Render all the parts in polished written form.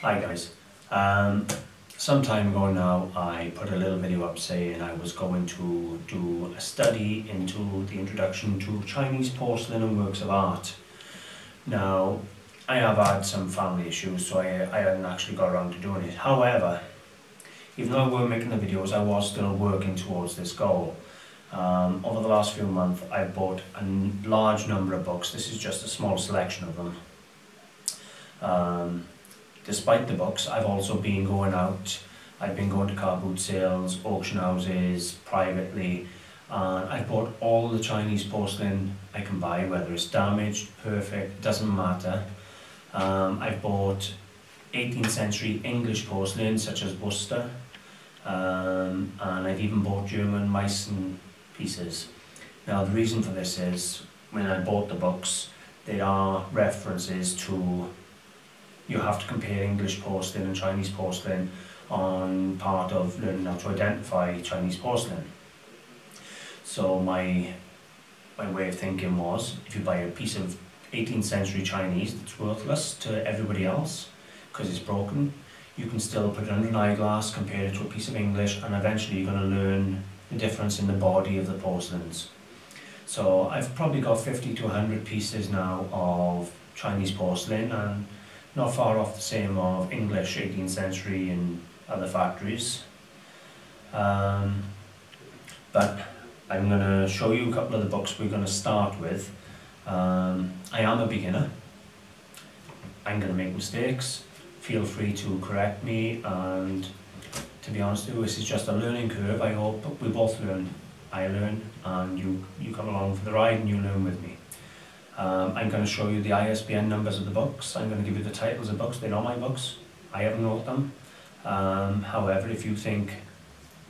Hi guys. Some time ago now I put a little video up saying I was going to do a study into the introduction to Chinese porcelain and works of art. Now I have had some family issues, so I hadn't actually got around to doing it. However, even though I weren't making the videos, I was still working towards this goal. Over the last few months I've bought a large number of books. This is just a small selection of them. Despite the books, I've also been going out. I've been going to car boot sales, auction houses, privately, and I've bought all the Chinese porcelain I can buy, whether it's damaged, perfect, doesn't matter. I've bought 18th century English porcelain such as Worcester, and I've even bought German Meissen pieces. Now the reason for this is, when I bought the books, there are references to, you have to compare English porcelain and Chinese porcelain on part of learning how to identify Chinese porcelain. So my way of thinking was, if you buy a piece of 18th century Chinese that's worthless to everybody else because it's broken, you can still put it under an eyeglass, compare it to a piece of English, and eventually you're going to learn the difference in the body of the porcelains. So I've probably got 50 to 100 pieces now of Chinese porcelain, and not far off the same of English 18th century in other factories. But I'm going to show you a couple of the books we're going to start with. I am a beginner. I'm going to make mistakes. Feel free to correct me, and to be honest with you, this is just a learning curve. I hope we both learn. I learn and you come along for the ride and you learn with me. I'm going to show you the ISBN numbers of the books. I'm going to give you the titles of books. They're not my books. I haven't wrote them. However, if you think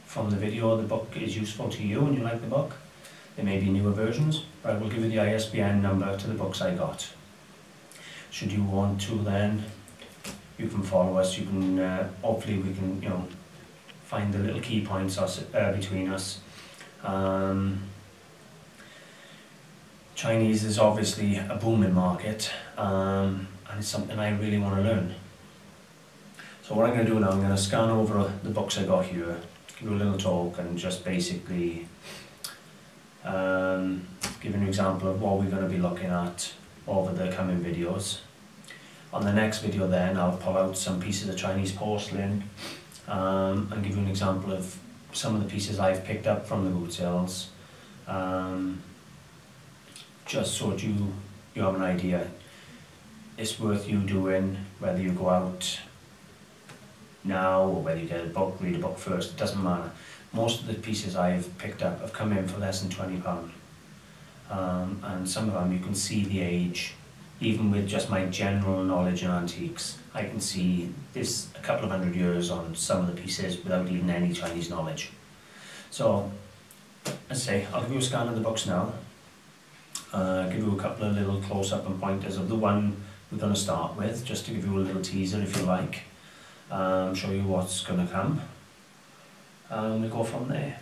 from the video the book is useful to you and you like the book, there may be newer versions, but I will give you the ISBN number to the books I got. Should you want to, then you can follow us. You can hopefully we can find the little key points between us. Chinese is obviously a booming market, and it's something I really want to learn. So what I'm going to do now, I'm going to scan over the books I got here, give you a little talk, and just basically give an example of what we're going to be looking at over the coming videos. On the next video then, I'll pull out some pieces of Chinese porcelain and give you an example of some of the pieces I've picked up from the boot sales. Just so that you have an idea. It's worth you doing, whether you go out now or whether you get a book, read a book first, it doesn't matter. Most of the pieces I've picked up have come in for less than £20. And some of them you can see the age. Even with just my general knowledge in antiques, I can see there's a couple of 100 years on some of the pieces without even any Chinese knowledge. So, as I say, I'll give you a scan of the books now. Give you a couple of little close-up and pointers of the one we're going to start with, just to give you a little teaser if you like. Show you what's going to come. And we'll go from there.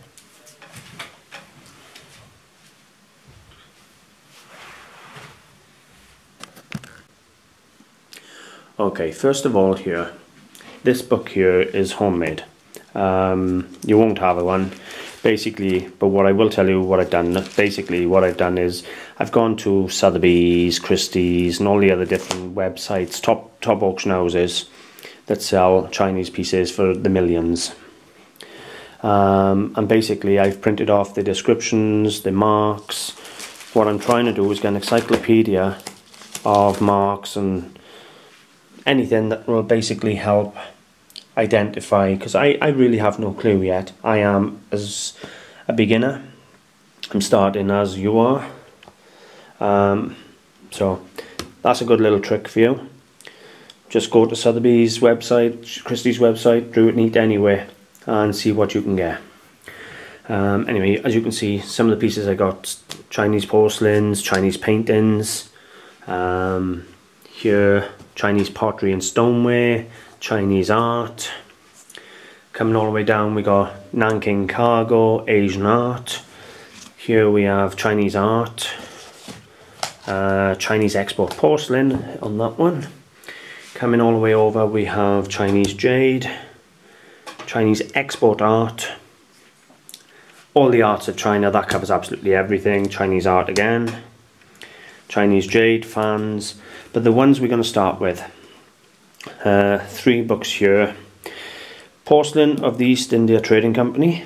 Okay, first of all here, this book here is homemade. You won't have one, basically, but what I will tell you what I've done, basically what I've done is I've gone to Sotheby's, Christie's and all the other different websites, top auction houses that sell Chinese pieces for the millions. And basically I've printed off the descriptions, the marks. What I'm trying to do is get an encyclopedia of marks and anything that will basically help identify, because I really have no clue yet. I am as a beginner. I'm starting as you are. So that's a good little trick for you. Just go to Sotheby's website, Christie's website, Drew It Neat anywhere, and see what you can get. Anyway, as you can see, some of the pieces I got, Chinese porcelains, Chinese paintings, here Chinese pottery and stoneware, Chinese art. Coming all the way down we got Nanking cargo, Asian art. Here we have Chinese art, Chinese export porcelain on that one. Coming all the way over, we have Chinese jade, Chinese export art, all the arts of China, that covers absolutely everything. Chinese art again, Chinese jade, fans, but the ones we're going to start with, 3 books here. Porcelain of the East India Trading Company,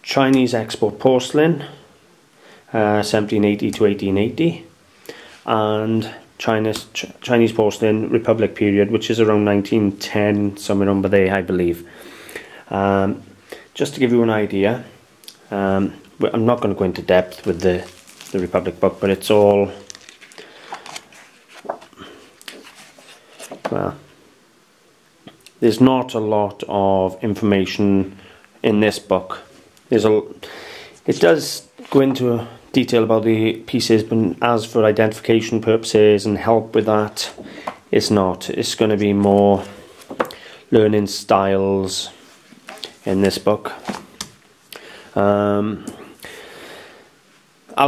Chinese Export Porcelain, 1780 to 1880, and Chinese Porcelain Republic period, which is around 1910, somewhere over there, I believe. Just to give you an idea, I'm not going to go into depth with the Republic book, but it's all, well, there's not a lot of information in this book. It does go into detail about the pieces, but as for identification purposes and help with that, it's not. It's going to be more learning styles in this book. I'll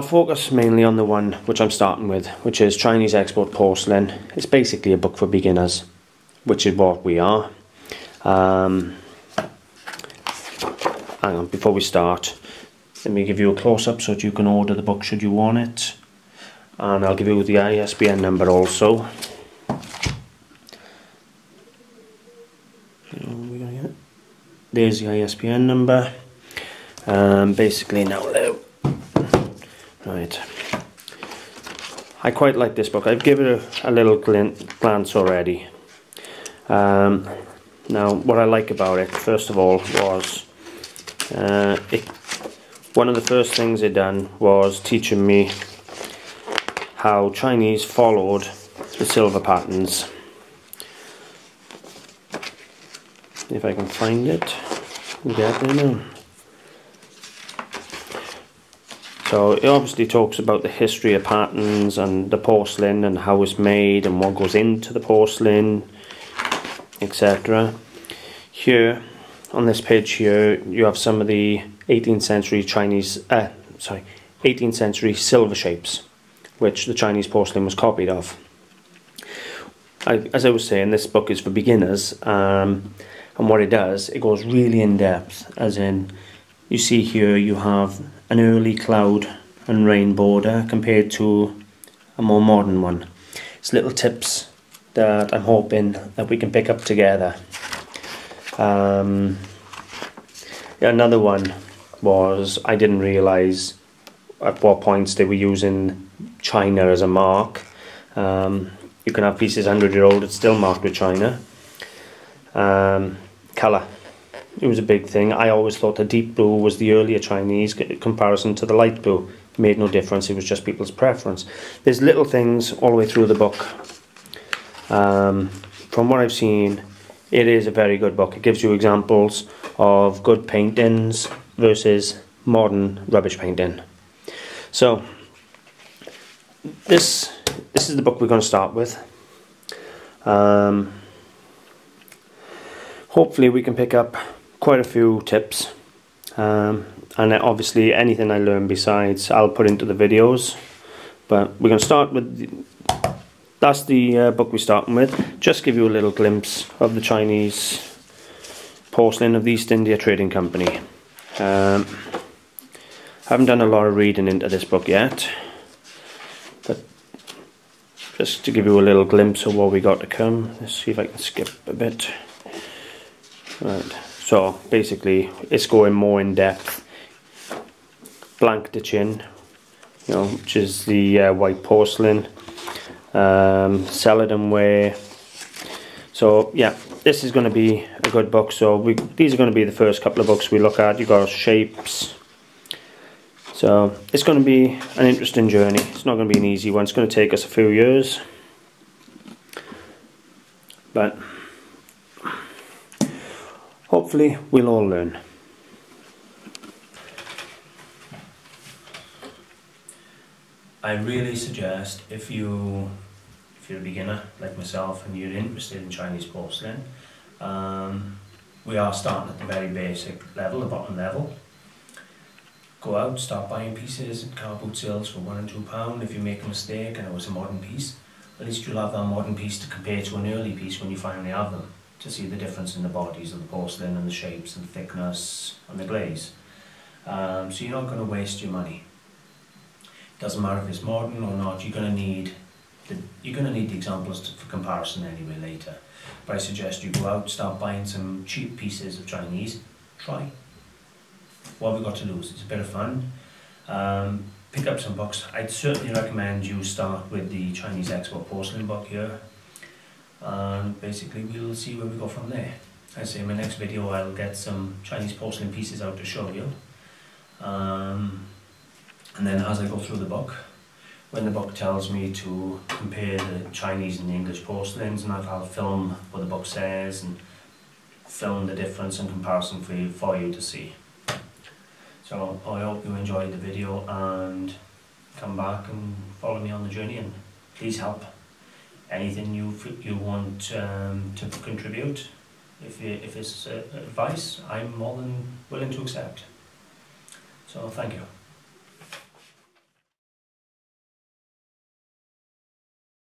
focus mainly on the one which I'm starting with, which is Chinese Export Porcelain. It's basically a book for beginners, which is what we are. Hang on, before we start, let me give you a close-up so that you can order the book should you want it, and I'll give you the ISBN number also. There's the ISBN number. Basically now, right, I quite like this book. I've given it a little glance already. Now what I like about it, first of all, was one of the first things it done was teaching me how Chinese followed the silver patterns. If I can find it, get there now. So it obviously talks about the history of patterns and the porcelain and how it's made and what goes into the porcelain, etc. Here, on this page here, you have some of the 18th century 18th century silver shapes, which the Chinese porcelain was copied of. As I was saying, this book is for beginners, and what it does, it goes really in depth, as in, you see here you have an early cloud and rain border compared to a more modern one. It's little tips that I'm hoping that we can pick up together. Another one was, I didn't realise at what points they were using China as a mark. You can have pieces 100-year-old that's still marked with China. Colour, it was a big thing. I always thought the deep blue was the earlier Chinese comparison to the light blue. It made no difference, it was just people's preference. There's little things all the way through the book. From what I've seen, it is a very good book. It gives you examples of good paintings versus modern rubbish painting. So this is the book we're going to start with. Hopefully we can pick up quite a few tips, and obviously anything I learn besides I'll put into the videos, but we're going to start with that's the book we're starting with. Just give you a little glimpse of the Chinese Porcelain of the East India Trading Company. I haven't done a lot of reading into this book yet, but just to give you a little glimpse of what we got to come. Let's see if I can skip a bit. Right, so basically it's going more in depth. Blank de chin, which is the white porcelain. Celadon ware. So yeah, this is going to be a good book. So these are going to be the first couple of books we look at. You've got shapes. So it's going to be an interesting journey. It's not going to be an easy one. It's going to take us a few years, but hopefully we'll all learn. I really suggest if you're a beginner like myself and you're interested in Chinese porcelain, we are starting at the very basic level, the bottom level. Go out, start buying pieces at car boot sales for £1 and £2. If you make a mistake and it was a modern piece, at least you'll have that modern piece to compare to an early piece when you finally have them, to see the difference in the bodies of the porcelain and the shapes and thickness and the glaze. So you're not going to waste your money. Doesn't matter if it's modern or not, you're going to need the examples for comparison anyway later. But I suggest you go out, start buying some cheap pieces of Chinese, try. What have we got to lose? It's a bit of fun. Pick up some books. I'd certainly recommend you start with the Chinese Export Porcelain book here. And basically we'll see where we go from there. I say in my next video I'll get some Chinese porcelain pieces out to show you. And then as I go through the book, when the book tells me to compare the Chinese and the English porcelains, and I'll film what the book says and film the difference and comparison for you to see. So I hope you enjoyed the video and come back and follow me on the journey, and please help. Anything you want to contribute, if it's advice, I'm more than willing to accept. So thank you.